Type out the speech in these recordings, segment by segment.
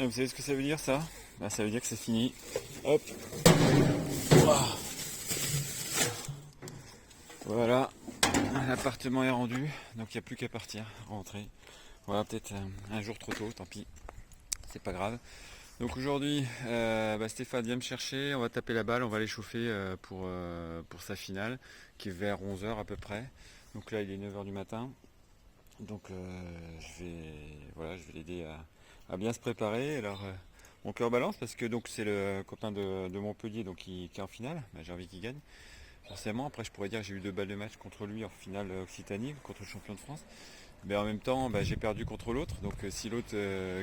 Et vous savez ce que ça veut dire ça? Bah, ça veut dire que c'est fini. Hop. Ouah. Voilà. L'appartement est rendu. Donc il n'y a plus qu'à partir, rentrer. Voilà, peut-être un jour trop tôt, tant pis. C'est pas grave. Donc aujourd'hui, Stéphane vient me chercher. On va taper la balle. On va aller chauffer pour sa finale, qui est vers 11h à peu près. Donc là, il est 9h du matin. Donc je vais l'aider à bien se préparer. Alors mon cœur balance parce que donc c'est le copain de Montpellier donc qui est en finale. Bah, j'ai envie qu'il gagne. Forcément, après je pourrais dire que j'ai eu 2 balles de match contre lui en finale Occitanie, contre le champion de France. Mais en même temps, j'ai perdu contre l'autre. Donc si l'autre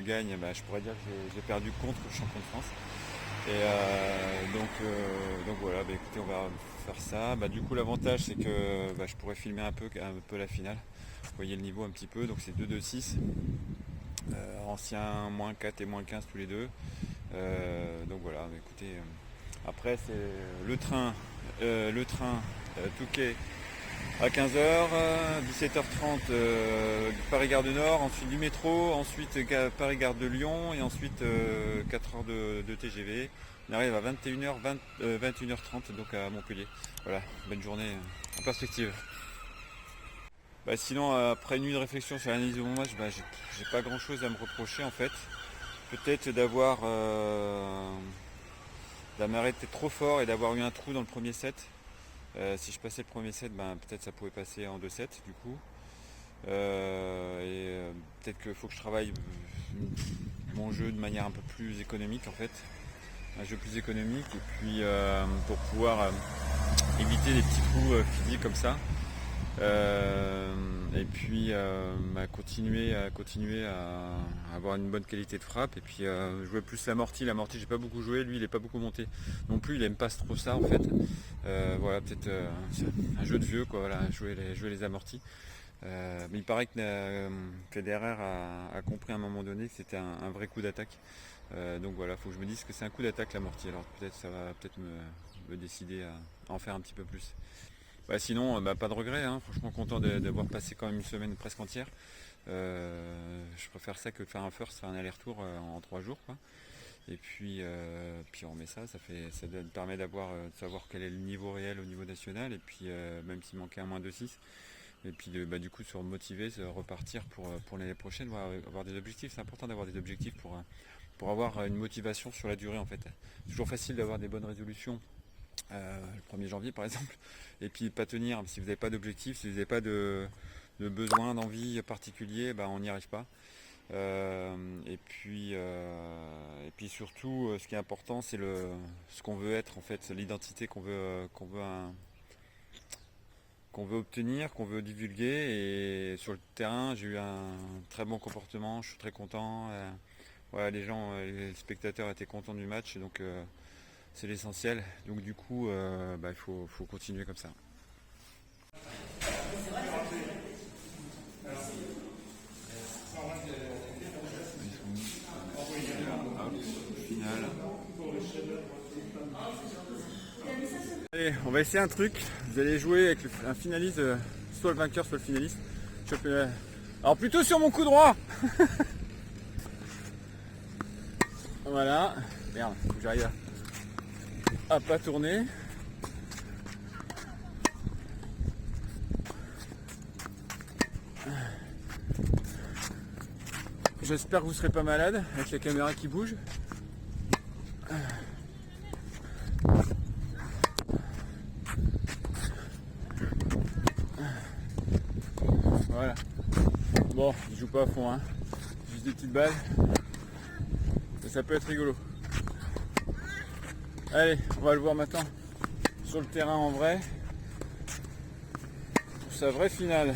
gagne, je pourrais dire que j'ai perdu contre le champion de France. Et donc voilà, écoutez, on va faire ça. Du coup l'avantage c'est que je pourrais filmer un peu la finale. Vous voyez le niveau un petit peu, donc c'est 2-2-6. Ancien moins 4 et moins 15 tous les deux. Donc voilà, écoutez, après c'est le train Touquet à 15h, 17h30 Paris-Gare du Nord, ensuite du métro, ensuite Paris-Gare de Lyon et ensuite 4 heures de TGV. On arrive à 21h, 21h30 donc à Montpellier. Voilà, bonne journée en perspective. Sinon, après une nuit de réflexion sur l'analyse de mon match, j'ai pas grand chose à me reprocher en fait. Peut-être m'arrêter trop fort et d'avoir eu un trou dans le premier set. Si je passais le premier set, peut-être ça pouvait passer en 2 sets du coup. Peut-être qu'il faut que je travaille mon jeu de manière un peu plus économique en fait. Un jeu plus économique et puis pour pouvoir éviter les petits coups physiques comme ça. Et puis continuer à avoir une bonne qualité de frappe et puis jouer plus l'amorti. L'amorti j'ai pas beaucoup joué, lui il est pas beaucoup monté non plus, il aime pas trop ça en fait. Voilà, peut-être un jeu de vieux quoi, voilà, jouer les amortis. Mais il paraît que Federer a compris à un moment donné que c'était un vrai coup d'attaque. Donc voilà, faut que je me dise que c'est un coup d'attaque l'amorti, alors peut-être ça va peut-être me décider à en faire un petit peu plus. Sinon, pas de regret, hein. Franchement content d'avoir passé quand même une semaine presque entière. Je préfère ça que de faire un first, faire un aller-retour en 3 jours, quoi. Et puis on remet ça permet de savoir quel est le niveau réel au niveau national, et puis même s'il manquait un moins 2-6, et puis du coup se remotiver, se repartir pour l'année prochaine, avoir des objectifs. C'est important d'avoir des objectifs pour avoir une motivation sur la durée en fait. C'est toujours facile d'avoir des bonnes résolutions. Le 1er janvier par exemple, et puis pas tenir. Si vous n'avez pas d'objectif, si vous n'avez pas de besoin, d'envie particulier, on n'y arrive pas. Et puis surtout, ce qui est important, c'est ce qu'on veut être en fait, c'est l'identité qu'on veut obtenir, qu'on veut divulguer. Et sur le terrain, j'ai eu un très bon comportement, je suis très content. Voilà, les spectateurs étaient contents du match, et donc c'est l'essentiel. Donc du coup, il faut continuer comme ça. Finale. Allez, on va essayer un truc. Vous allez jouer avec un finaliste, soit le vainqueur, soit le finaliste. Alors plutôt sur mon coup droit. Voilà. Merde, faut que j'arrive à pas tourner. J'espère que vous ne serez pas malade avec la caméra qui bouge. Voilà. Bon, je joue pas à fond, hein. Juste des petites balles. Mais ça peut être rigolo. Allez, on va le voir maintenant sur le terrain en vrai. Pour sa vraie finale.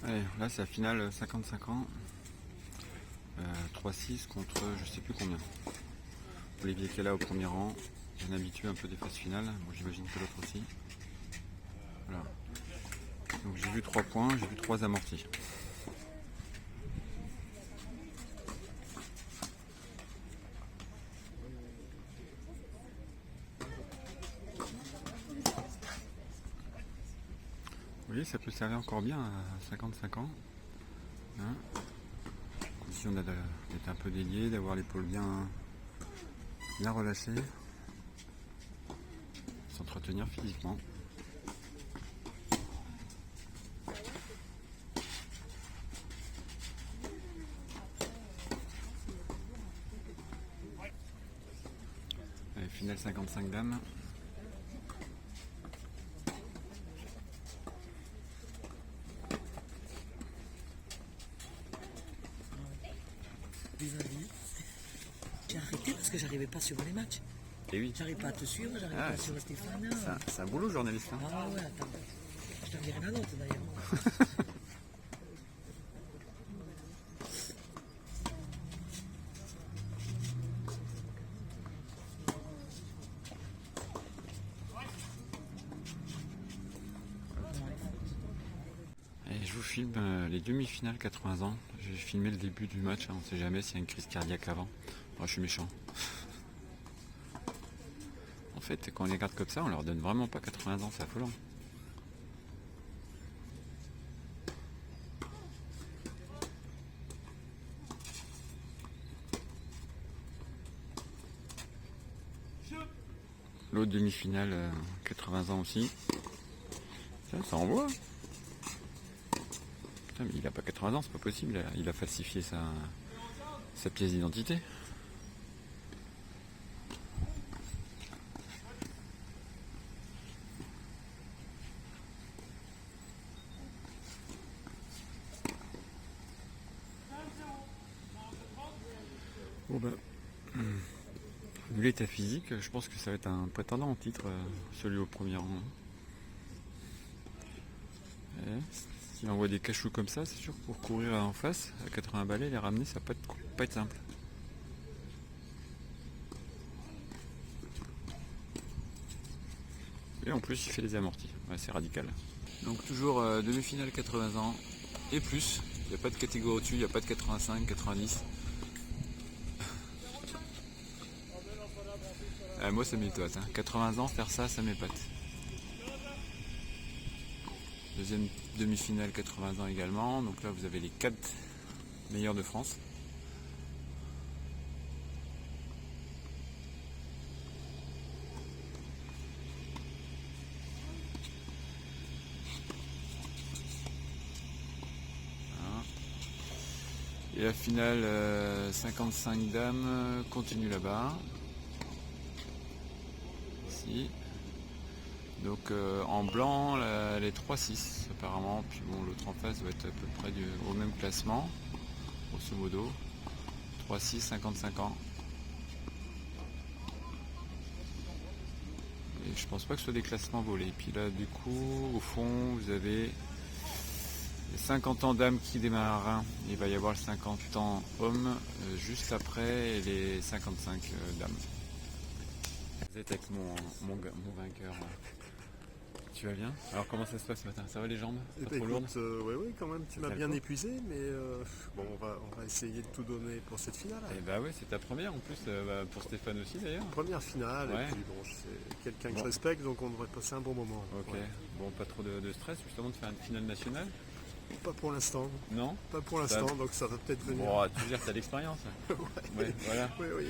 Allez, là c'est la finale 55 ans. 3-6 contre je sais plus combien. Olivier qui est là au premier rang. Un habitué un peu des phases finales. Bon, j'imagine que l'autre aussi. Voilà. Donc j'ai vu 3 points, j'ai vu 3 amortis. Vous voyez, ça peut servir encore bien à 55 ans. Hein, position d'être un peu délié, d'avoir l'épaule bien relâchée, s'entretenir physiquement. Allez, finale 55 dames. J'ai arrêté parce que j'arrivais pas à suivre les matchs. Et oui, J'arrive pas à te suivre, j'arrive pas à suivre Stéphane. c'est un boulot journaliste. Hein. Ah ouais, attends. Je t'en dirai la note d'ailleurs. Et je vous filme les demi-finales 80 ans. J'ai filmé le début du match, hein, on ne sait jamais s'il y a une crise cardiaque avant. Moi je suis méchant. En fait, quand on les regarde comme ça, on leur donne vraiment pas 80 ans, c'est affolant. L'autre demi-finale, 80 ans aussi. Ça envoie. Putain, mais il a pas 80 ans, c'est pas possible. Il a falsifié sa pièce d'identité. Bon ben, vu l'état physique, je pense que ça va être un prétendant au titre, celui au premier rang. S'il envoie des cachous comme ça, c'est sûr que pour courir en face, à 80 balais, les ramener, ça va pas être simple. Et en plus, il fait les amortis. Ouais, c'est radical. Donc toujours demi-finale 80 ans et plus. Il n'y a pas de catégorie au-dessus, il n'y a pas de 85, 90. Moi, ça m'épate. Hein. 80 ans, faire ça, ça m'épate. Deuxième demi-finale 80 ans également. Donc là, vous avez les 4 meilleurs de France. Voilà. Et la finale 55 dames continue là-bas. Ici. Donc en blanc, les 3-6 apparemment, puis bon, l'autre en face doit être à peu près au même classement, grosso modo. 3-6, 55 ans. Et je pense pas que ce soit des classements volés. Et puis là, du coup, au fond, vous avez les 50 ans dames qui démarrent. Il va y avoir le 50 ans hommes juste après et les 55 dames. Vous êtes avec mon vainqueur. Tu vas bien? Alors comment ça se passe ce matin? Ça va les jambes? Pas trop lourdes? Oui, quand même, tu m'as bien épuisé, mais bon, on va essayer de tout donner pour cette finale. Eh bah ouais, c'est ta première en plus, pour Stéphane aussi d'ailleurs. Première finale, Ouais. et puis bon, c'est quelqu'un que je respecte, donc on devrait passer un bon moment. Ok, Ouais. bon, pas trop de stress justement de faire une finale nationale? Pas pour l'instant, Non? pas pour l'instant, donc ça va peut-être venir. Bon, tu veux dire, t'as l'expérience. Ouais, voilà. Oui, oui.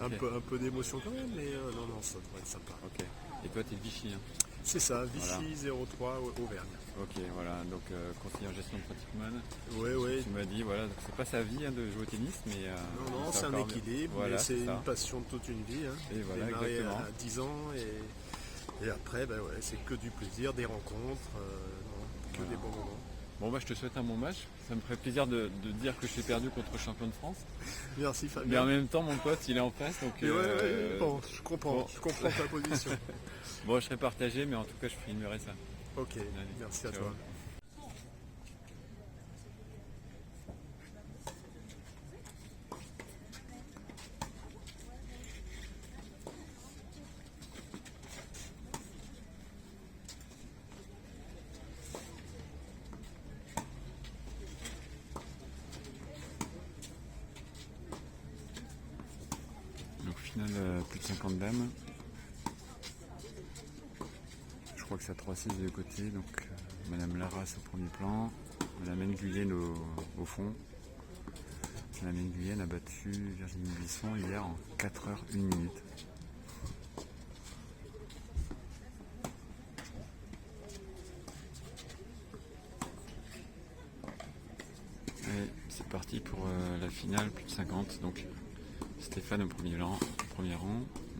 Ok. Un peu d'émotion quand même, mais non, ça devrait être sympa. Ok. Et toi, t'es de Vichy, hein? C'est ça, Vichy Voilà. 03 Auvergne. Ok, voilà, donc conseiller en gestion de pratique-man. Oui. Tu m'as dit, voilà, donc c'est pas sa vie hein, de jouer au tennis, mais... Non, c'est un encore équilibre, voilà, mais c'est ça. une passion de toute une vie. Hein. Et voilà, Démarré exactement. à 10 ans et après, ben ouais, c'est que du plaisir, des rencontres, que Voilà. des bons moments. Bon bah je te souhaite un bon match, ça me ferait plaisir de dire que je suis perdu contre le champion de France. Merci Fabien. Mais en même temps mon pote il est en face donc... Bon, je comprends ta position. Bon je serai partagé mais en tout cas je filmerai ça. Ok, Allez, merci à ciao. toi. Donc finale plus de 50 dames. Je crois que c'est à 3-6 des deux côtés, donc Madame Larras au premier plan, Madame Nguyen au fond. La Maine Guyenne a battu Virginie Buisson hier en 4 heures 1 minute. Et c'est parti pour la finale, plus de 50. Donc Stéphane au premier rang,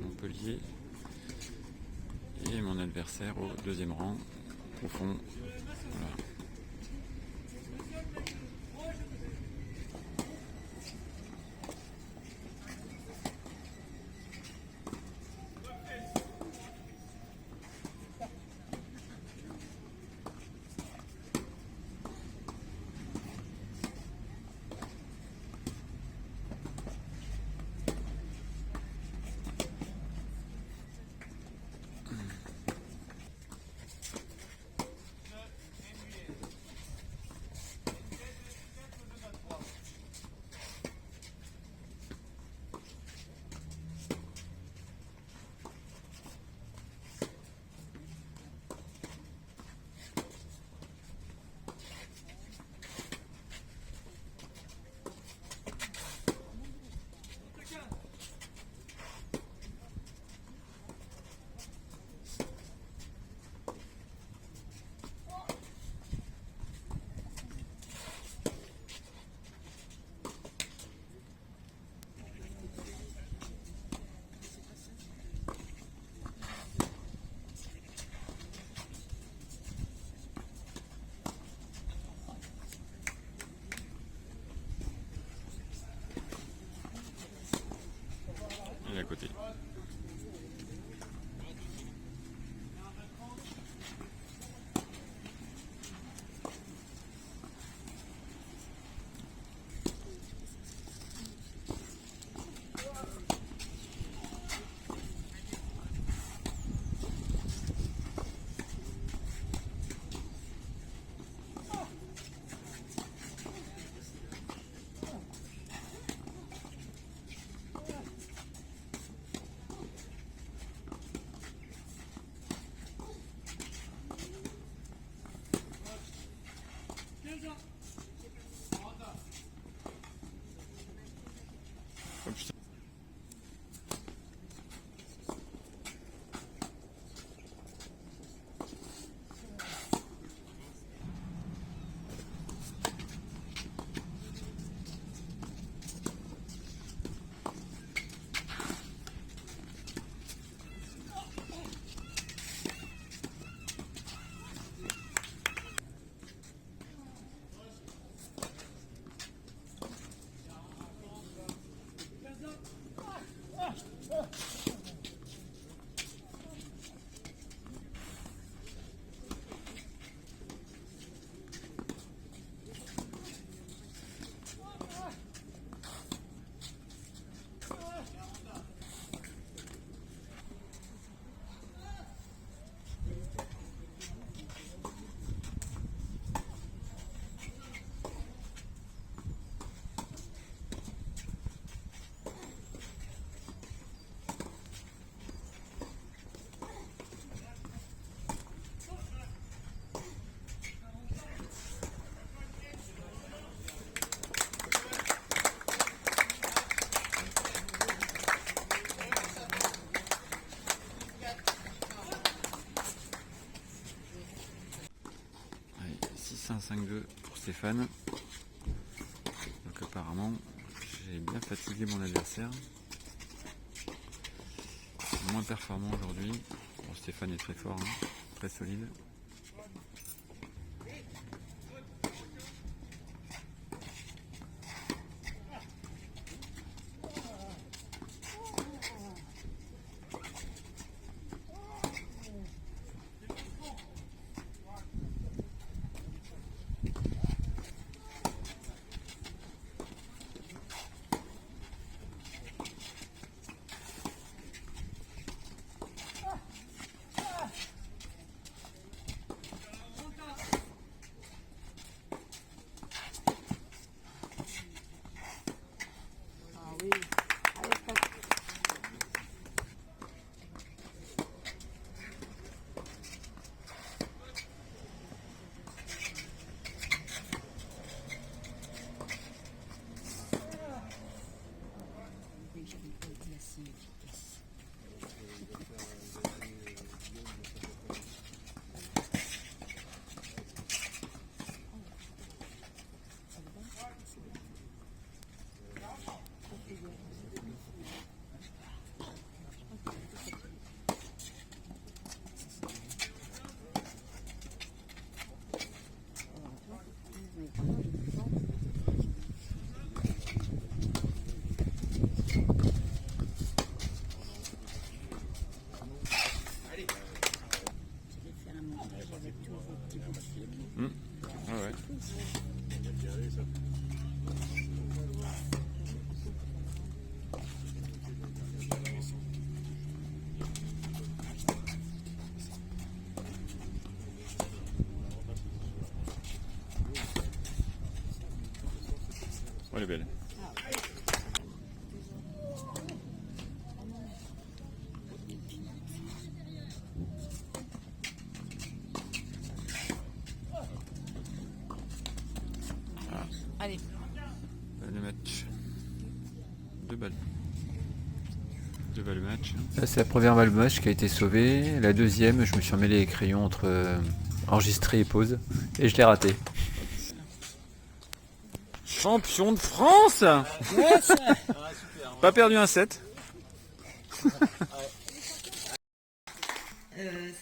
Montpellier. Et mon adversaire au deuxième rang, au fond. Voilà. Et à côté. Oh, putain. Allez, 6-1-5-2 pour Stéphane. Donc apparemment, j'ai bien fatigué mon adversaire. Moins performant aujourd'hui. Bon, Stéphane est très fort, hein, très solide. Ah ouais. Oh, elle est belle. Allez. Le match. 2 balles. 2 balles match. Là, c'est la première balle match qui a été sauvée. La deuxième, je me suis emmêlé les crayons entre enregistrer et pause. Et je l'ai raté. Champion de France. Yes. Pas perdu un set.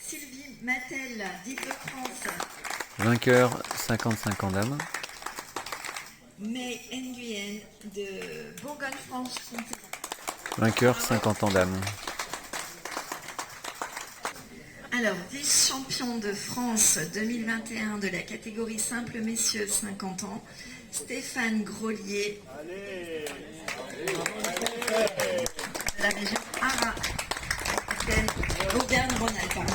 Sylvie Mattel d'Île-de-France. Vainqueur, 55 ans d'âme. May Nguyen de Bourgogne-Franche-Comté. Vainqueur, 50 ans d'âme. Alors, vice-champion de France 2021 de la catégorie simple messieurs 50 ans, Stéphane Grolier. De la région Auvergne-Rhône-Alpes.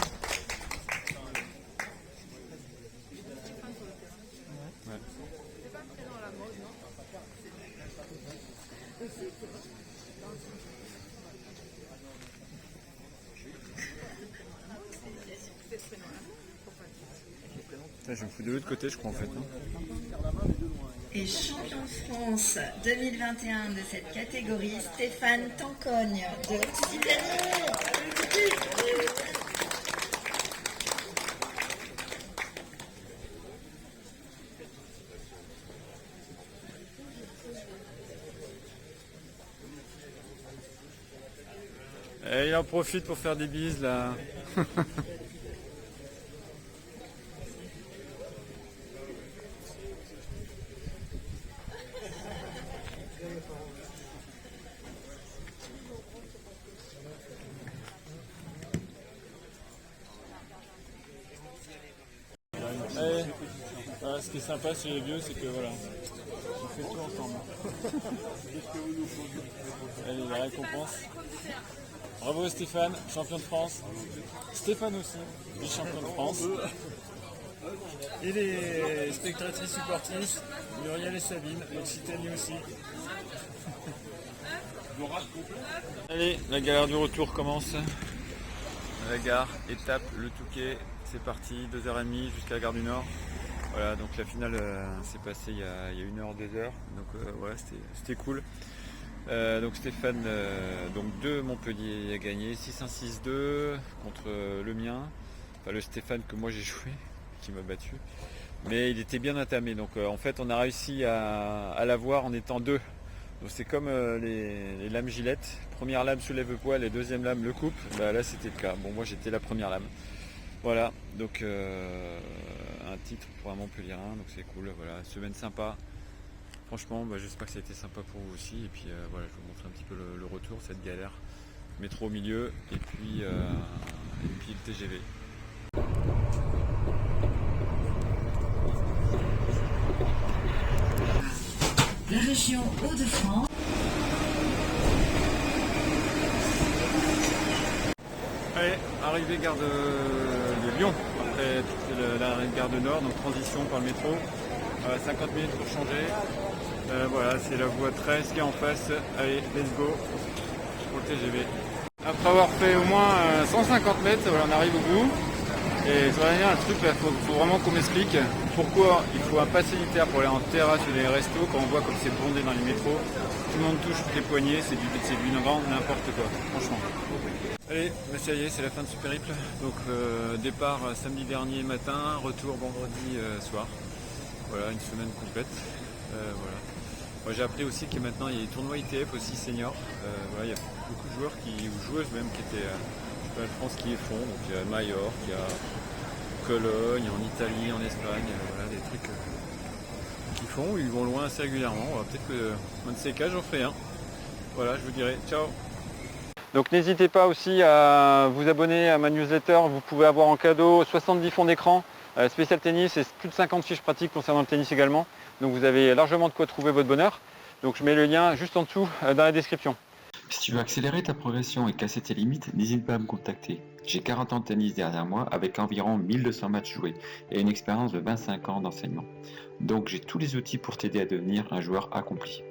Je me fous de l'autre côté, je crois en fait. Et champion de France 2021 de cette catégorie, Stéphane Tancogne de Occitanie. Et il en profite pour faire des bises là. Allez, voilà, ce qui est sympa chez les vieux, c'est que voilà, on fait tout ensemble. Allez, la récompense. Bravo Stéphane, champion de France. Stéphane aussi, vice-champion de France. Et les spectatrices supportrices, Muriel et Sabine, l'Occitanie aussi. Allez, la galère du retour commence. La gare, étape, le Touquet, c'est parti, 2h30 jusqu'à la gare du Nord. Voilà, donc la finale s'est passée il y a 1 heure, 2 heures, donc voilà, c'était cool. Donc Stéphane donc de Montpellier a gagné 6-1-6-2 contre le mien, enfin le Stéphane que moi j'ai joué, qui m'a battu. Mais il était bien entamé, donc en fait on a réussi à l'avoir en étant deux. Donc c'est comme les lames gilettes, première lame soulève le poil et deuxième lame le coupe, bah, là c'était le cas. Bon, moi j'étais la première lame. Voilà, donc un titre pour un Montpellierin, donc c'est cool, voilà, semaine sympa. Franchement, bah, j'espère que ça a été sympa pour vous aussi. Et puis voilà, je vous montre un petit peu le retour, cette galère. Métro au milieu et puis le TGV. La région Hauts-de-France. Allez, arrivée gare de Lyon, après la gare de Nord, donc transition par le métro. 50 minutes pour changer. Voilà, c'est la voie 13 qui est en face. Allez, let's go pour le TGV. Après avoir fait au moins 150 mètres, voilà, on arrive au bout. Et sur la dernière, le truc, il faut vraiment qu'on m'explique pourquoi il faut un pass sanitaire pour aller en terrasse ou dans les restos quand on voit comme c'est bondé dans les métros. Tout le monde touche toutes les poignées, c'est du grand n'importe quoi, franchement. Allez, bah ça y est, c'est la fin de ce périple. Donc départ samedi dernier matin, retour vendredi soir. Voilà, une semaine complète. Voilà. Moi, j'ai appris aussi que maintenant il y a des tournois ITF aussi seniors. Voilà, il y a beaucoup de joueurs ou joueuses même qui étaient en France qui les font. Donc il y a Majorque, il y a Cologne, en Italie, en Espagne, voilà, des trucs qu'ils font, ils vont loin assez régulièrement. Peut-être que un de ces cas j'en ferai un. Voilà, je vous dirai ciao. Donc n'hésitez pas aussi à vous abonner à ma newsletter, vous pouvez avoir en cadeau 70 fonds d'écran, spécial tennis et plus de 50 fiches pratiques concernant le tennis également. Donc vous avez largement de quoi trouver votre bonheur. Donc je mets le lien juste en dessous dans la description. Si tu veux accélérer ta progression et casser tes limites, n'hésite pas à me contacter. J'ai 40 ans de tennis derrière moi avec environ 1200 matchs joués et une expérience de 25 ans d'enseignement. Donc j'ai tous les outils pour t'aider à devenir un joueur accompli.